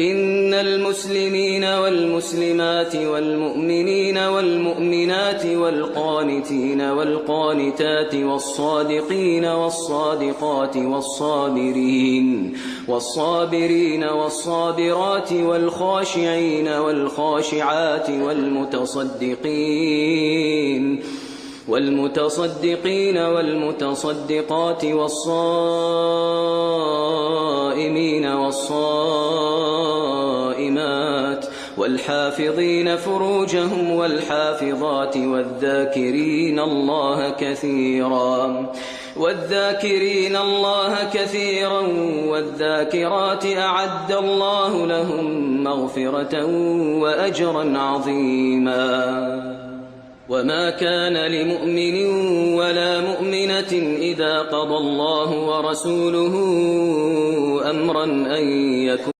إن المسلمين والمسلمات والمؤمنين والمؤمنات والقانتين والقانتات والصادقين والصادقات والصابرين والصابرات والخاشعين والخاشعات والمتصدقين والمتصدقات والصائمين والصائمات والحافظين فروجهم والحافظات والذاكرين الله كثيرا والذاكرات أعد الله لهم مغفرة وأجرا عظيما. وما كان لمؤمن ولا مؤمنة إذا قضى الله ورسوله أمرا أن